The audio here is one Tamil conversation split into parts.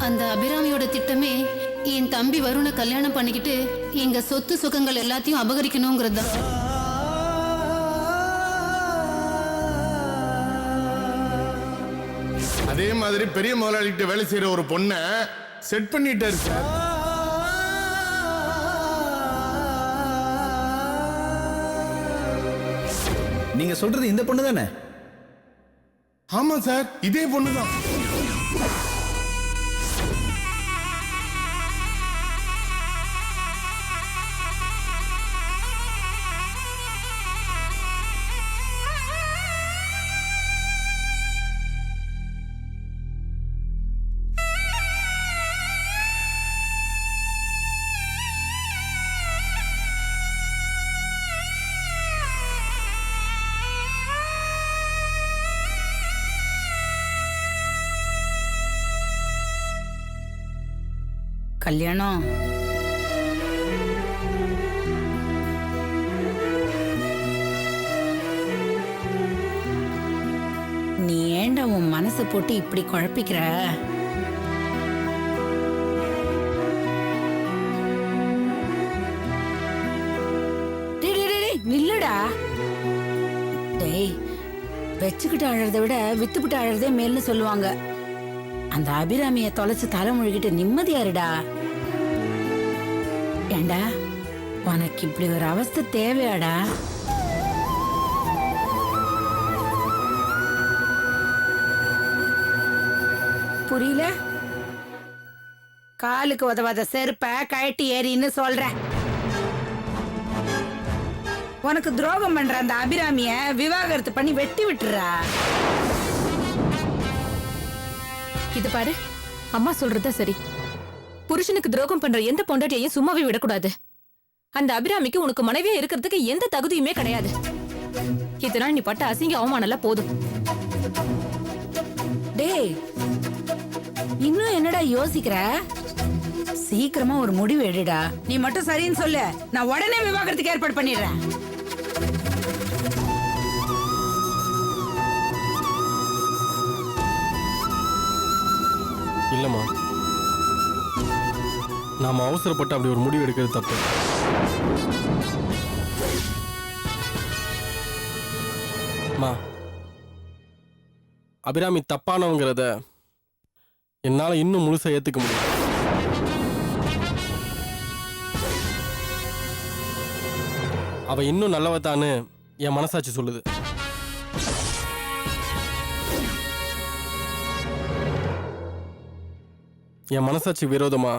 அந்த அபிராமியோட திட்டமே என் தம்பி வருணை கல்யாணம் பண்ணிக்கிட்டு எங்க சொத்து சுகங்கள் எல்லாத்தையும் அபகரிக்கணுங்கிறது தான். அதே மாதிரி பெரிய முதலாளிகிட்ட வேலை செய்யற ஒரு பொண்ணை செட் பண்ணிட்டாரு சார். நீங்க சொல்றது இந்த பொண்ணு தானே? ஆமா சார், இதே பொண்ணுதான். கல்யாணம் நீ ஏண்டா உன் மனசை போட்டு இப்படி குழப்பிக்கிற? நில்லுடா. டேய், வச்சுக்கிட்டு அழறத விட வித்துக்கிட்டு அழறதே மேல்னு சொல்லுவாங்க. அந்த அபிராமிய தொலைச்சு தலை முழுகிட்டு நிம்மதியாருடா. ஏண்டா, உனக்கு இப்படி ஒரு அவஸ்தை தேவையாடா? புரியல? காலுக்கு உதவாத செருப்ப கழட்டி ஏறின்னு சொல்ற. உனக்கு துரோகம் பண்ற அந்த அபிராமிய விவாகரத்து பண்ணி வெட்டி விட்டுறா. இது பாரு, அம்மா சொல்றதா சரி. புருஷனுக்கு துரோகம் பண்ற எந்த பொண்டாட்டியையும் சும்மாவே விடக்கூடாது. அந்த அபிராமிக்கு உனக்கு மனைவியா இருக்கிறதுக்கு எந்த தகுதியுமே கிடையாது. இதனால் நீ பட்ட அசிங்க அவமானம்லாம் போதும். டேய், இன்னும் என்னடா யோசிக்கிற? சீக்கிரமா ஒரு முடிவு எடுடா. நீ மட்டும் சரின்னு சொல்லு, நான் உடனே விவாகரத்துக்கு ஏற்பாடு பண்ணிடுறேன். இல்லம்மா, நாம அவசரப்பட்டு அப்படி ஒரு முடிவு எடுக்கிறது தப்பு. அம்மா, அபிராமி தப்பானவங்கிறத என்னால இன்னும் முழுசா ஏத்துக்க முடியும். அவ இன்னும் நல்லவத்தான்னு என் மனசாட்சி சொல்லுது. என் மனசாட்சி விரோதமா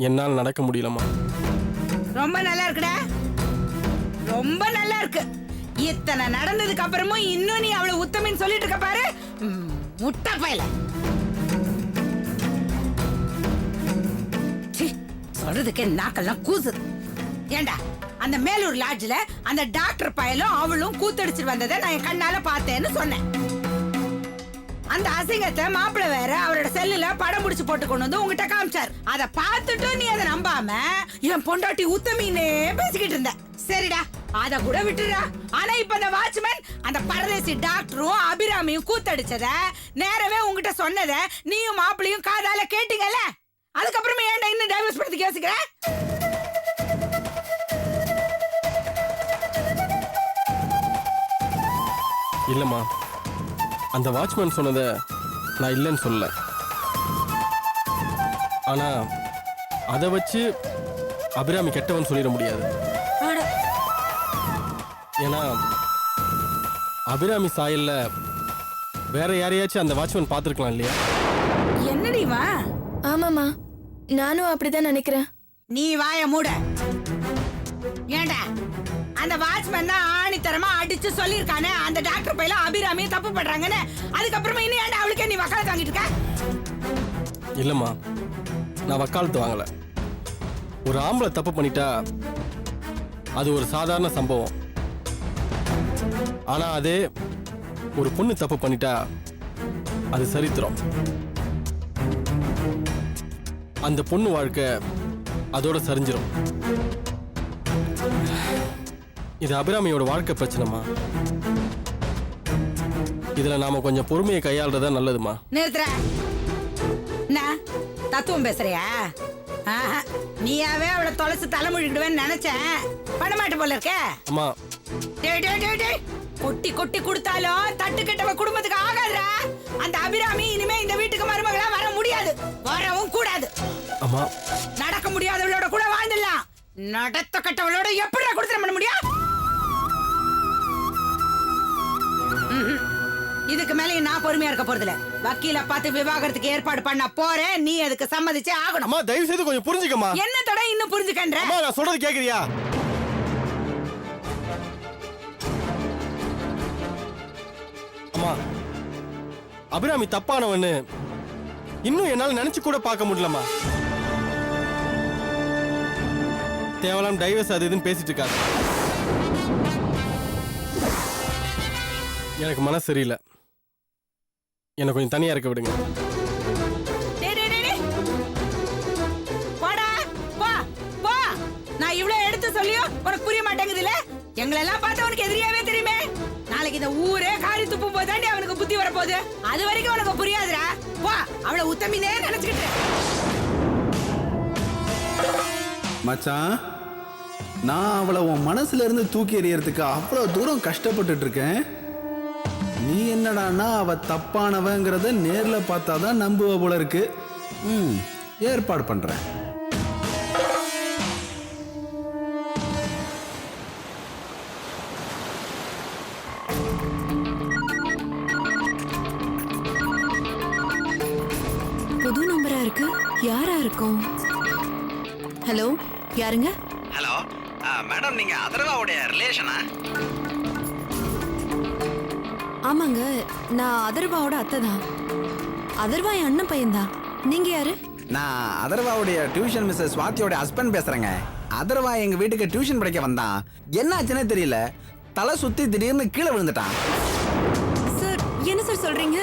என்னால் நடக்க முடியலமா. ரொம்ப நல்லா இருக்குடா, ரொம்ப நல்லா இருக்கு. இத்தனை நடந்ததுக்கு அப்புறமும் இன்னும் நீ அவளை உத்தமின்னு சொல்லிட்டு இருக்க பாரு, முட்டை பயல. சொல்றதுக்கே நாக்கெல்லாம் கூசுது. ஏண்டா, அந்த மேலூர் லாட்ஜ்ல அந்த டாக்டர் பயலும் அவளும் கூத்தடிச்சு வந்ததை நான் என் கண்ணால பார்த்தேன்னு சொன்னேன். அந்த அசிங்கத்தை மாப்பிள்ள வேற அவரோட செல்லுல படம் முடிச்சு போட்டு கொண்டு வந்து உங்ககிட்ட காமிச்சார். அத பார்த்துட்டு நீ அதை நம்பாம என் பொண்டாட்டி உத்தமின்னே பேசிக்கிட்டு இருந்த. சரிடா, அத கூட விட்டுடா. ஆனா இப்ப அந்த வாட்ச்மேன் அந்த பரதேசி டாக்டரும் அபிராமியும் கூத்தடிச்சத நேரவே உங்ககிட்ட சொன்னத நீயும் மாப்பிளையும் காதால கேட்டீங்கல்ல. அதுக்கப்புறமே ஏன்டா இன்னும் டைவர்ஸ் பத்தி யோசிக்கிற? இல்லம்மா, அந்த வாட்ச்மேன் சொன்னதை நான் இல்லைன்னு சொல்லல. ஆனா அதை வச்சு அபிராமி கெட்டவன் சொல்லிட முடியாது. ஏன்னா அபிராமி சாயல்ல வேற யாரையாச்சும் அந்த வாட்ச்மேன் பார்த்துருக்கலாம் இல்லையா? என்னடிவா? ஆமாமா, நானும் அப்படிதான் நினைக்கிறேன். நீ வாய மூட. ஏண்டா, அந்த வாட்ச்மேன் தான் ஆணித்தரமா அடிச்சு சொல்லிருக்கானே அந்த டாக்டர் பையில அபிராமியை தப்பு பண்றாங்கன்னு. அதுக்கப்புறமா இன்னும் ஏன்டா அவளுக்கே நீ வக்காலத்து வாங்கிட்டு இருக்க? இல்லம்மா, நான் வக்காலத்து வாங்கல. ஒரு ஆம்பளை தப்பு பண்ணிட்டா அது ஒரு சாதாரண சம்பவம். ஆனா அதே ஒரு பொண்ணு தப்பு பண்ணிட்டா அது சரித்திரம். அந்த பொண்ணு வாழ்க்கை அதோட சரிஞ்சிரும். இது அபிராமியோட வாழ்க்கை பிரச்சனைமா. இதுல நாம கொஞ்சம் பொறுமையை கையாளுறதா நல்லதுமா. நிறுத்துற. என்ன தத்துவம் பேசுறியா? ஆஹா, நீயாவே அவளை தொலைச்சு தலைமுழுகிடுவேன்னு நினைச்சேன். பண்ண மாட்டேன் போல இருக்க. அம்மா டேய் டேய் டேய் டேய், கொட்டி கொட்டி கொடுத்தாலும் தட்டு கட்டவ குடும்பத்துக்கு ஆகாதுடா. அந்த அபிராமி இனிமே இந்த வீட்டுக்கு மருமகளா வர முடியாது, வரவும் கூடாது. அம்மா நடக்க முடியாதவளோட கூட வாழ்ந்துடலாம், நடத்த கட்டவளோட எப்படி கொடுத்துட பண்ண முடியும்? இதுக்கு மேல நான் பொறுமையா இருக்க போறதில்ல. வக்கீல பார்த்து விவாகரத்துக்கு ஏற்பாடு பண்ண போறேன், நீ அதுக்கு சம்மதிச்சே ஆகணும். அம்மா தயவு செய்து கொஞ்சம் புரிஞ்சுக்கம்மா. என்ன தட இன்னும் புரிஞ்சுக்கன்ற? அம்மா நான் சொல்றது கேக்குறியா? அம்மா அபிராமி தப்பானவன்னு இன்னும் என்னால நினைச்சு கூட பார்க்க முடியலம்மா. தேவலாம் டைவர்ஸ் அது இதுன்னு பேசிட்டு இருக்காங்க. எனக்கு மனசு சரியில்லை, என்னை கொஞ்சம் தனியா இருக்க விடுங்க. டேய் டேய் டேய், போடா போ போ. நான் இவ்வளவு எடுத்து சொல்லியும் உனக்கு புரிய மாட்டேங்குதுல. எங்களெல்லாம் பார்த்து உனக்கு எதிரியாவே தெரியுமே. நாளைக்கு இந்த ஊரே காரி துப்பும் போதாண்டி அவனுக்கு புத்தி வரப்போகுது. அது வரைக்கும் உனக்கு புரியாதுடா. போ, அவளை உத்தமினே நினைச்சுக்கிட்டு. மச்சான், நான் அவளை உன் மனசுல இருந்து தூக்கி எறியறதுக்கு அவ்வளவு தூரம் கஷ்டப்பட்டுட்டு இருக்கேன். நீ என்னடான்னா அவ தப்பானவங்கிறத நேர்ல பார்த்தாதான் நம்புவ போல இருக்கு. ஏற்பாடு பண்றேன். புது நம்பரா இருக்கு, யாரா இருக்கும்? ஹலோ, யாருங்க? ஹலோ மேடம், நீங்க அதர்வாவுடைய ரிலேஷனா? ஆமாங்க, நான் அதர்வாவோட அத்தை தான். அதர்வா என் அண்ணன் பையன்தான். நீங்க யாரு? நான் அதர்வாவுடைய டியூஷன் மிஸ் ஸ்வாதியோட ஹஸ்பண்ட் பேசுறேங்க. அதர்வா எங்க வீட்டுக்கு டியூஷன் படிக்க வந்தான். என்னாச்சுன்னே தெரியல, தலை சுத்தி திடீர்னு கீழே விழுந்துட்டான். சார், என்ன சார் சொல்றீங்க?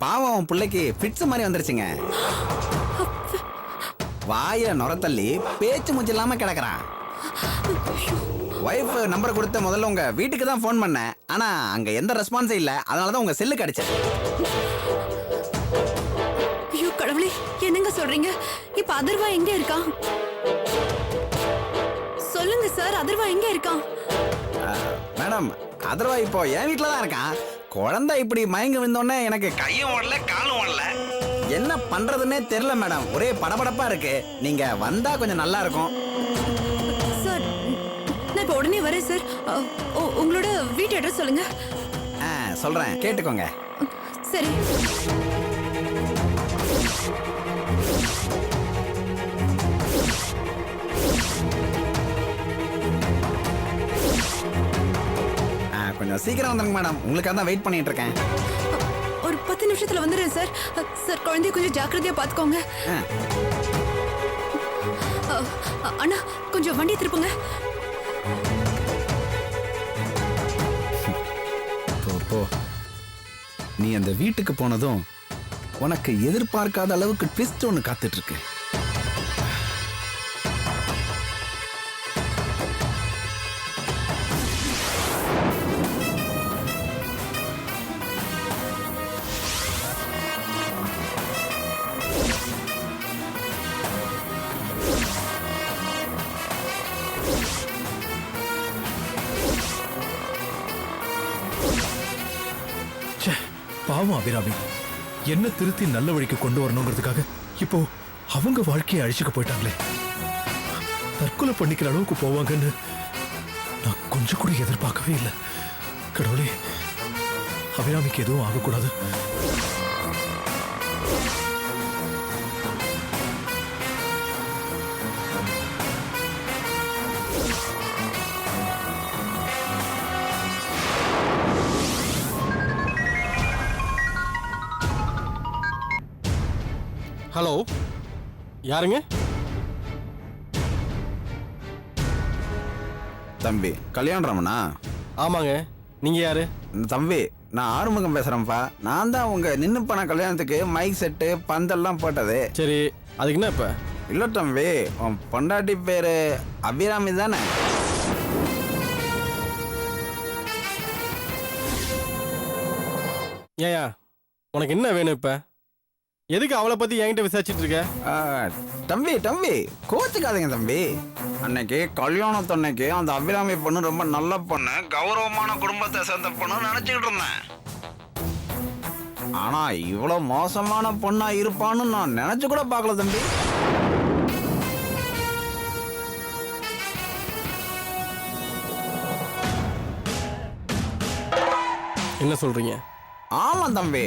பாவம் பிள்ளைக்கு ஃபிட்ஸ் மாதிரி வந்துருச்சுங்க. வாயில நுரத்தள்ளி பேச்சு மூச்சு இல்லாம கிடக்குறான். வைஃப் நம்பரை கொடுத்த முதல்ல உங்க வீட்டுக்கு தான் ஃபோன் பண்ணேன். ஆனா அங்க எந்த ரெஸ்பான்ஸே இல்ல. அதனால தான் உங்க செல்லுக்கு அடிச்சேன். ஐயோ கடவுளே, என்னங்க சொல்றீங்க? இப்ப அதர்வா எங்க இருக்கான்? சொல்லுங்க சார், அதர்வா எங்க இருக்கான்? மேடம், அதர்வா இப்போ என் வீட்டில் தான் இருக்கான். குழந்தை இப்படி மயங்க விழுந்தோடனே எனக்கு கையும் ஓடல காலும் ஓடல. என்ன பண்றதுன்னே தெரியல மேடம். ஒரே படபடப்பா இருக்கு. நீங்க வந்தா கொஞ்சம் நல்லா இருக்கும். சார், நான் இப்ப உடனே வரேன் சார். உங்களோட வீட்டு அட்ரஸ் சொல்லுங்க. சொல்றேன், கேட்டுக்கோங்க. சரி. கொஞ்சம் சீக்கிரம் வந்துருங்க மேடம், உங்களுக்காக தான் வெயிட் பண்ணிட்டு இருக்கேன். ஒரு 10 நிமிஷத்துல வந்துடுறேன் சார். சார், குழந்தைய கொஞ்சம் ஜாக்கிரதையா பாத்துக்கோங்க. அண்ணா, கொஞ்சம் வண்டியை திருப்புங்க. போ. நீ அந்த வீட்டுக்கு போனதும் உனக்கு எதிர்பார்க்காத அளவுக்கு ட்விஸ்ட் ஒன்று காத்துட்டு இருக்கு. பாவம் அபிராமி, என்ன திருத்தி நல்ல வழிக்கு கொண்டு வரணுங்கிறதுக்காக இப்போ அவங்க வாழ்க்கையை அழிச்சுக்க போயிட்டாங்களே. தற்கொலை பண்ணிக்கிற அளவுக்கு போவாங்கன்னு நான் கொஞ்சம் கூட எதிர்பார்க்கவே இல்லை. கடவுளே, அபிராமிக்கு எதுவும் ஆகக்கூடாது. ஹலோ, யாருங்க? தம்பி கல்யாணராமனா? ஆமாங்க. நீங்க யாரு? தம்பி நான் ஆறுமுகம் பேசுறேன்ப்பா. நான் தான் உங்க நின்னு போன கல்யாணத்துக்கு மைக் செட்டு பந்தெல்லாம் போட்டது. சரி, அதுக்கு என்ன இப்ப? இல்ல தம்பி, உன் பொண்டாட்டி பேரு அபிராமி தானே? ஏயா உனக்கு என்ன வேணும் இப்ப? எதுக்கு அவளை பத்தி என்கிட்ட விசாரிச்சுட்டு இருக்க? தம்பி தம்பி கோச்சுக்காதீங்க தம்பி. அன்னைக்கு கல்யாணத்தன்னைக்கு அந்த அபிராமி பொண்ணு ரொம்ப நல்ல பொண்ணு, கௌரவமான குடும்பத்தை சேர்ந்த பொண்ணு நினைச்சுக்கிட்டு இருந்தேன். ஆனா இவ்வளவு மோசமான பொண்ணா இருப்பான்னு நான் நினைச்சு கூட பார்க்கல தம்பி. என்ன சொல்றீங்க? ஆமா தம்பி,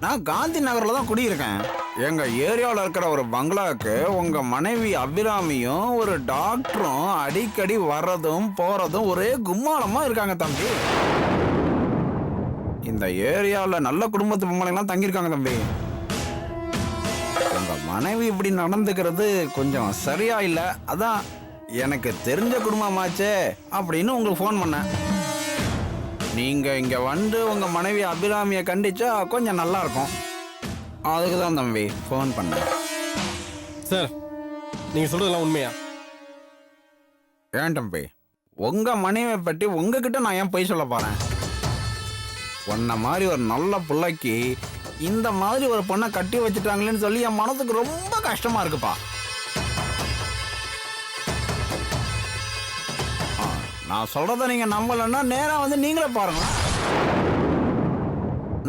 நான் காந்தி நகர்ல தான் குடியிருக்கேன். எங்க ஏரியாவில் இருக்கிற ஒரு பங்களாவுக்கு உங்க மனைவி அபிராமியும் ஒரு டாக்டரும் அடிக்கடி வர்றதும் போறதும் ஒரே கும்மாளமா இருக்காங்க தம்பி. இந்த ஏரியாவில் நல்ல குடும்பத்து பொம்பளைங்களாம் தங்கியிருக்காங்க தம்பி. உங்க மனைவி இப்படி நடந்துக்கிறது கொஞ்சம் சரியா இல்லை. அதான் எனக்கு தெரிஞ்ச குடும்பமாச்சே அப்படின்னு உங்களுக்கு ஃபோன் பண்ணேன். நீங்க இங்க வந்து உங்க மனைவி அபிராமியை கண்டிச்சா கொஞ்சம் நல்லா இருக்கும். அதுக்கு தான் தம்பி ஃபோன் பண்ணேன். சார், நீங்க சொல்றதெல்லாம் உண்மையா? ஏன் தம்பி, உங்க மனைவியை பற்றி உங்ககிட்ட நான் ஏன் பொய் சொல்ல போறேன்? உன்ன மாதிரி ஒரு நல்ல பிள்ளைக்கு இந்த மாதிரி ஒரு பொண்ணை கட்டி வச்சுட்டாங்களேன்னு சொல்லி என் மனசுக்கு ரொம்ப கஷ்டமா இருக்குப்பா. நான் சொல்றத நீங்க நம்பலன்னா நேரா வந்து நீங்களே பாருங்க.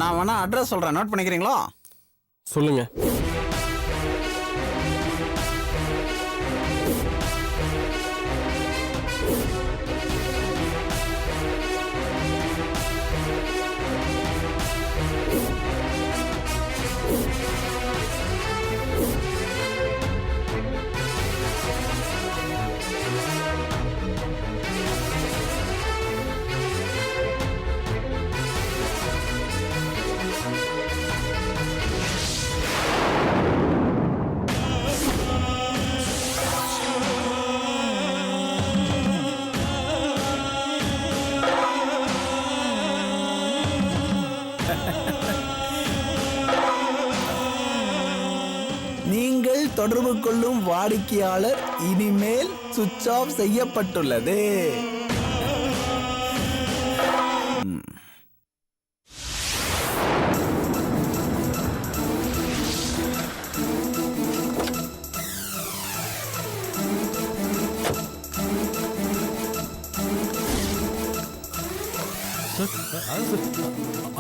நான் வேணா அட்ரஸ் சொல்றேன், நோட் பண்ணிக்கிறீங்களா? சொல்லுங்க. நீங்கள் தொடர்பு கொள்ளும் வாடிக்கையாளர் இனிமேல் சுவிட்ச் ஆஃப் செய்யப்பட்டுள்ளது.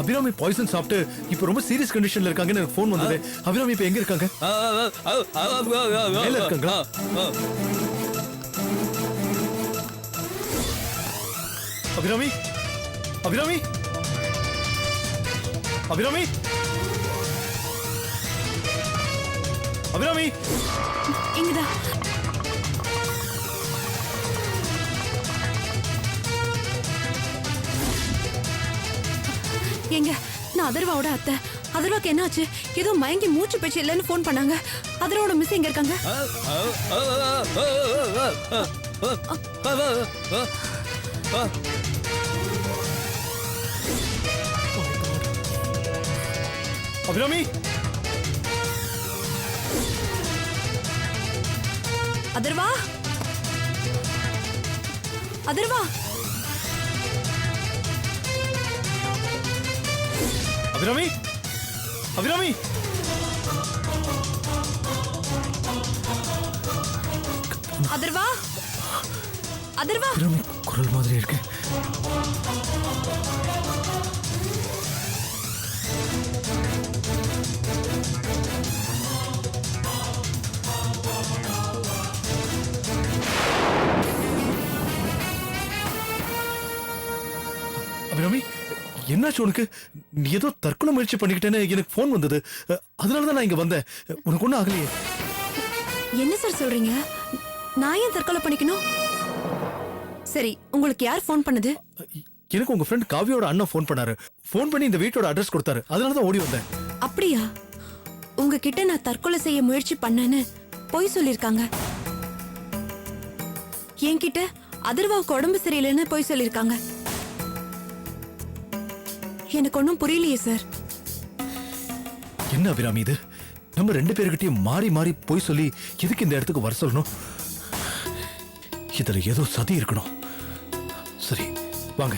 அபிராமி பாய்சன் சாப்பிட்டு இப்ப ரொம்ப சீரியஸ் கண்டிஷன்ல இருக்காங்கன்னு எனக்கு ஃபோன் வந்தது. அபிராமி இப்ப எங்க இருக்காங்க? மேல இருக்காங்களா? அபிராமி, அபிராமி, அபிராமி, அபிராமி, இங்கதான். எங்க நான் அதர்வாவோட அத்தை. அதர்வாக்கு என்னாச்சு? ஏதோ மயங்கி மூச்சு பேச்சு இல்லைன்னு ஃபோன் பண்ணாங்க. அதர்வாவோட மிஸ் எங்க இருக்காங்க? அபிராமி, அதர்வா, அதர்வா, அபிராமி, அபிராமி, அதர்வா, அதர்வா. அபிராமி குரல் மாதிரி இருக்கு. அபிராமி, என்னாச்சு உனக்கு? நீ ஏதோ தற்கொலை முயற்சி பண்ணிக்கிட்டேன்னு எனக்கு ஃபோன் வந்தது. அதனாலதான் நான் இங்க வந்தேன். உனக்கு ஒன்றும் ஆகலையே? என்ன சார் சொல்றீங்க? நான் ஏன் தற்கொலை பண்ணிக்கணும்? சரி, உங்களுக்கு யார் ஃபோன் பண்ணது? எனக்கு உங்க ஃப்ரெண்ட் காவியோட அண்ணன் ஃபோன் பண்ணாரு. ஃபோன் பண்ணி இந்த வீட்டோட அட்ரஸ் கொடுத்தாரு. அதனாலதான் ஓடி வந்தேன். அப்படியா? உங்ககிட்ட நான் தற்கொலை செய்ய முயற்சி பண்ணேன்னு பொய் சொல்லிருக்காங்க. என்கிட்ட அதர்வாவுக்கு உடம்பு சரியில்லைன்னு போய் சொல்லியிருக்காங்க. எனக்கு ஒன்றும் புரியலையே சார். என்ன அபிராமி இது? நம்ம 2 பேர்கிட்டயும் மாறி மாறி போய் சொல்லி எதுக்கு இந்த இடத்துக்கு வர சொல்லணும்? இதுல ஏதோ சதி இருக்கணும். சரி வாங்க.